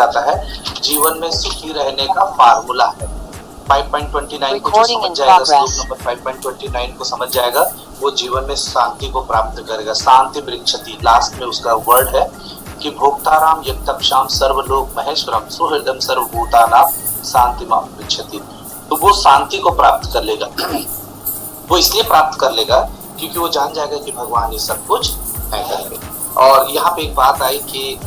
जाता है जीवन में सुखी रहने का फार्मूला है। 5.29 को जो समझ जाएगा, श्लोक नंबर 5.29 को समझ जाएगा, वो जीवन में शांति को प्राप्त करेगा। शांति वृक्षति, लास्ट में उसका वर्ड है कि भोक्ताराम यज्ञक्षाम सर्वलोक महेश्वरम सुहृदम सर्वभूतानां शांति मां वृक्षति। तो वो शांति को प्राप्त कर लेगा। वो इसलिए प्राप्त कर लेगा क्योंकि वो जान जाएगा कि भगवान ये सब कुछ है करके। और यहाँ पे एक बात आई कि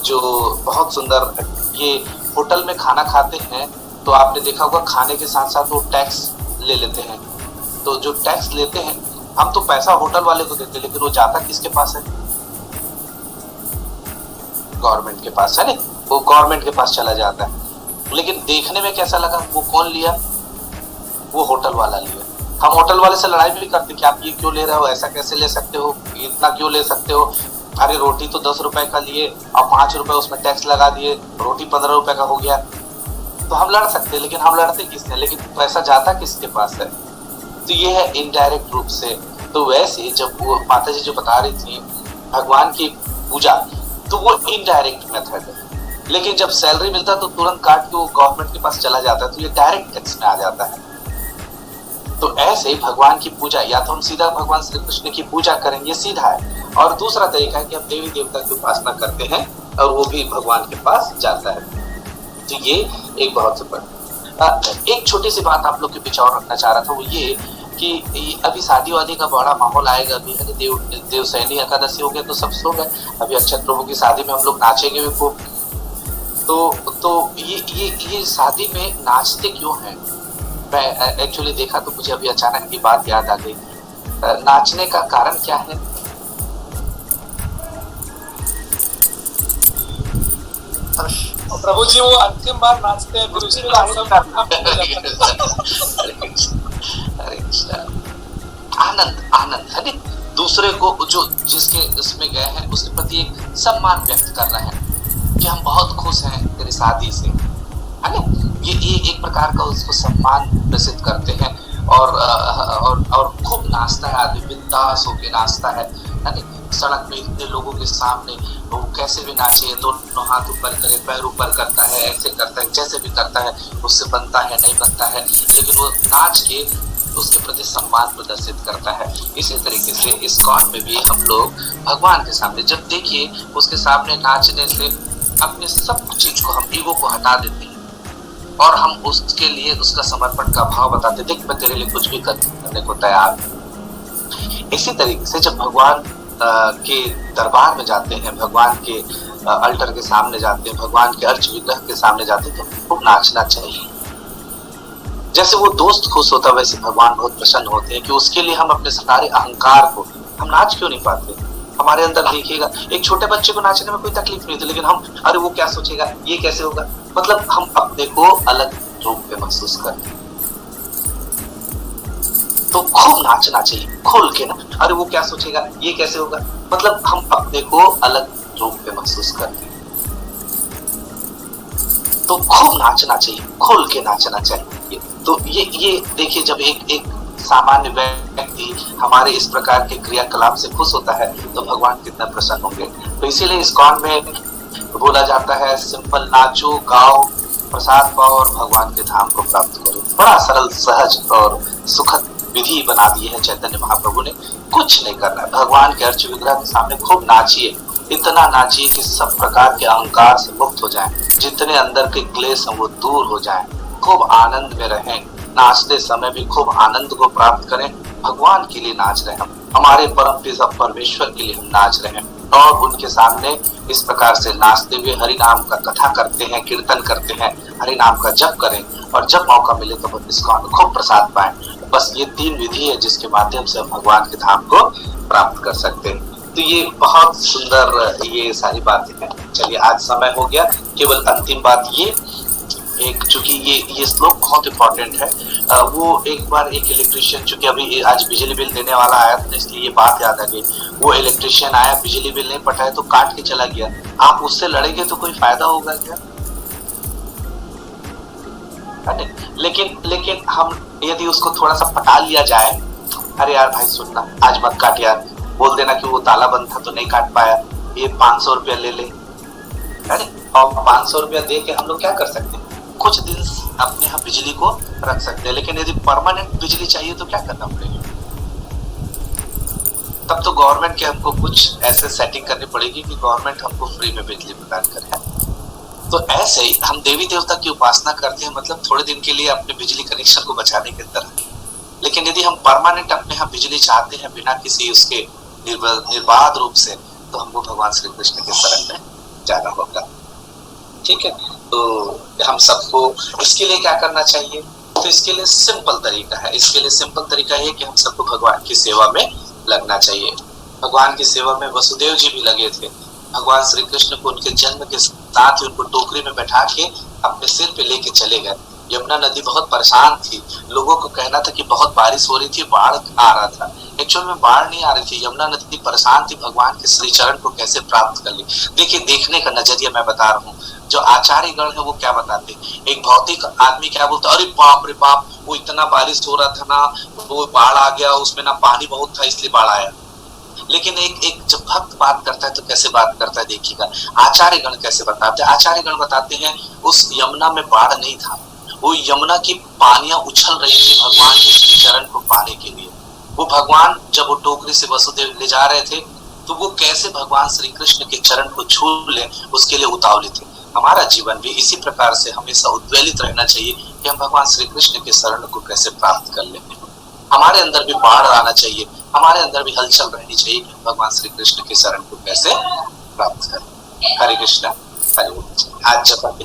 जो बहुत सुंदर, ये होटल में खाना खाते हैं तो आपने देखा होगा खाने के साथ साथ वो टैक्स ले लेते हैं। तो जो टैक्स लेते हैं, हम तो पैसा होटल वाले को देते हैं, लेकिन वो जाता किसके पास है? गवर्नमेंट के पास है ना, वो गवर्नमेंट के पास चला जाता है। लेकिन देखने में कैसा लगा? वो कौन लिया? वो होटल वाला लिया। हम होटल वाले से लड़ाई भी करते कि आप ये क्यों ले रहे हो, ऐसा कैसे ले सकते हो, इतना क्यों ले सकते हो? अरे रोटी तो 10 रुपए का लिए और 5 रुपए उसमें टैक्स लगा दिए, रोटी 15 रुपए का हो गया। तो हम लड़ सकते, लेकिन हम लड़ते किसने? लेकिन पैसा जाता किसके पास है? तो ये है इनडायरेक्ट रूप से। तो वैसे जब वो माता जी जो बता रही थी भगवान की पूजा, तो वो इनडायरेक्ट मेथड है। लेकिन जब सैलरी मिलता तो तुरंत काट के वो गवर्नमेंट के पास चला जाता है, तो ये डायरेक्ट टैक्स में आ जाता है। तो ऐसे ही भगवान की पूजा, या तो हम सीधा भगवान श्री कृष्ण की पूजा करेंगे, सीधा है। और दूसरा तरीका है कि हम देवी देवता की उपासना करते हैं और वो भी भगवान के पास जाता है। तो ये एक बहुत सुपर। एक छोटी सी बात आप लोग के बीच और रखना चाह रहा था, वो ये कि अभी शादी वादी का बड़ा माहौल आएगा। अभी देवसैनी एकादशी हो गया तो सब सो गए। अभी अक्षय प्रभु की शादी में हम लोग नाचेंगे भी खूब। तो ये शादी में नाचते क्यों हैं? मैं एक्चुअली देखा तो मुझे अभी अचानक की बात याद आ गई। नाचने का कारण क्या है? प्रभु जी वो अंतिम बार नाचते हैं, फिर उसके बाद सब आनंद है ना, दूसरे को जो जिसके इसमें गए हैं उसके प्रति एक सम्मान व्यक्त कर रहे हैं कि हम बहुत खुश हैं तेरी शादी से, है ना। ये एक प्रकार का उसको सम्मान प्रसिद्ध करते हैं। और खूब नाचता है आदमी, बिंदास होके नाचता है ना। सड़क में इतने लोगों के सामने वो कैसे भी नाचे, दोनों हाथ ऊपर करे, पैर ऊपर करता है, ऐसे करता है, जैसे भी करता है, उससे बनता है नहीं बनता है, लेकिन वो नाच के उसके प्रति सम्मान प्रदर्शित करता है। इसी तरीके से इस्कॉन में भी हम लोग भगवान के सामने जब देखिए, उसके सामने नाचने से अपने सब चीज को, हम ईगो को हटा देते हैं और हम उसके लिए उसका समर्पण का भाव बताते, देख मैं तेरे लिए कुछ भी करने को तैयार हूं। इसी तरीके से जब भगवान के दरबार में जाते हैं, भगवान के अल्टर के सामने जाते हैं, भगवान के अर्च विग्रह के सामने जाते हैं, तो खूब नाचना चाहिए। जैसे वो दोस्त खुश होता है वैसे भगवान बहुत प्रसन्न होते हैं कि उसके लिए हम अपने सारे अहंकार को, हम नाच क्यों नहीं पाते? हमारे अंदर देखिएगा, एक छोटे बच्चे को नाचने में कोई तकलीफ नहीं होती, लेकिन हम अरे वो क्या सोचेगा, ये कैसे होगा, मतलब हम अपने को अलग रूप में महसूस करते हैं। तो खूब नाचना चाहिए, खोल के ना, अरे वो क्या सोचेगा, ये कैसे होगा, मतलब हम अपने को अलग रूप में महसूस करते हैं। तो खूब नाचना चाहिए, खोल के नाचना चाहिए। तो ये देखिए, जब एक सामान्य व्यक्ति हमारे इस प्रकार के क्रियाकलाप से खुश होता है तो भगवान कितना प्रसन्न होंगे। तो इसीलिए इस्कॉन में बोला जाता है सिंपल नाचो, गाओ, प्रसाद पाओ और भगवान के धाम को प्राप्त करो। बड़ा सरल, सहज और सुखद विधि बना दी है चैतन्य महाप्रभु ने। कुछ नहीं करना है, भगवान के अर्च विग्रह के सामने खूब नाचिए, इतना नाचिए कि सब प्रकार के अहंकार से मुक्त हो जाएं, जितने अंदर के क्लेश हैं वो दूर हो जाएं, खूब आनंद में रहें। नाचते समय भी खूब आनंद को प्राप्त करें, भगवान के लिए नाच रहे हैं, हमारे परम पिता परमेश्वर के लिए हम नाच रहे हैं। और उनके सामने इस प्रकार से नाचते हुए हरि नाम का कथा करते हैं, कीर्तन करते हैं, हरि नाम का जप करें और जब मौका मिले तो हम इस्कॉन खूब प्रसाद पाएं। बस ये 3 विधि है जिसके माध्यम से हम भगवान के धाम को प्राप्त कर सकते हैं। तो ये बहुत सुंदर ये सारी बातें हैं। चलिए आज समय हो गया, केवल अंतिम बात ये एक, चूंकि ये श्लोक बहुत इंपॉर्टेंट है, वो एक बार एक इलेक्ट्रिशियन, चूंकि अभी आज बिजली बिल देने वाला आया था इसलिए ये बात याद आ गई। वो इलेक्ट्रिशियन आया, बिजली बिल नहीं पटाया तो काट के चला गया। आप उससे लड़ेंगे तो कोई फायदा होगा क्या? लेकिन हम यदि उसको थोड़ा सा पटा लिया जाए, अरे यार भाई सुनना, आज मत काट यार, बोल देना कि वो ताला बंद था तो नहीं काट पाया, ये 500 रुपया ले ले, है ना। और 500 रुपया दे के हम लोग क्या कर सकते हैं, कुछ दिन अपने यहाँ बिजली को रख सकते हैं, लेकिन यदि परमानेंट बिजली चाहिए तो क्या करना पड़ेगा, तब तो गवर्नमेंट के हमको कुछ ऐसे सेटिंग करनी पड़ेगी कि गवर्नमेंट हमको फ्री में बिजली प्रदान करे। तो ऐसे ही हम देवी देवता की उपासना करते हैं, मतलब थोड़े दिन के लिए अपने बिजली कनेक्शन को बचाने के तरह, लेकिन यदि हम परमानेंट अपने यहाँ बिजली चाहते हैं बिना किसी उसके निर्बाध रूप से, तो हमको भगवान श्री कृष्ण के शरण में जाना होगा। ठीक है, तो हम सबको इसके लिए क्या करना चाहिए, तो इसके लिए सिंपल तरीका है, इसके लिए सिंपल तरीका है कि हम सबको भगवान की सेवा में लगना चाहिए। भगवान की सेवा में वसुदेव जी भी लगे थे। भगवान श्री कृष्ण को उनके जन्म के साथ ही उनको टोकरी में बैठा के अपने सिर पे लेके चले गए। यमुना नदी बहुत परेशान थी, लोगों को कहना था कि बहुत बारिश हो रही थी, बाढ़ आ रहा था, एक्चुअल में बाढ़ नहीं आ रही थी, यमुना नदी परेशान थी, भगवान के श्री चरण को कैसे प्राप्त कर ली। देखिए, देखने का नजरिया मैं बता रहा हूँ। जो आचार्य गण है वो क्या बताते, एक भौतिक आदमी क्या बोलता, अरे बाप रे बाप, वो इतना बारिश हो रहा था ना, वो बाढ़ आ गया, उसमें ना पानी बहुत था इसलिए बाढ़ आया। लेकिन एक जब भक्त बात करता है तो कैसे बात करता है, देखिएगा आचार्य गण कैसे बताते हैं। आचार्य गण बताते हैं उस यमुना में बाढ़ नहीं था, वो यमुना की पानियां उछल रही थी भगवान के श्री चरण को पाने के लिए। वो भगवान जब वो टोकरी से वसुदेव ले जा रहे थे तो वो कैसे भगवान श्री कृष्ण के चरण को छू ले, उसके लिए उतावले थे। हमारा जीवन भी इसी प्रकार से हमेशा उद्वेलित रहना चाहिए कि हम भगवान श्री कृष्ण के शरण को कैसे प्राप्त कर लेंगे। हमारे अंदर भी बाढ़ आना चाहिए, हमारे अंदर भी हलचल रहनी चाहिए कि भगवान श्री कृष्ण के शरण को कैसे प्राप्त करें। हरे कृष्णा, हरे बोल। आज जब आप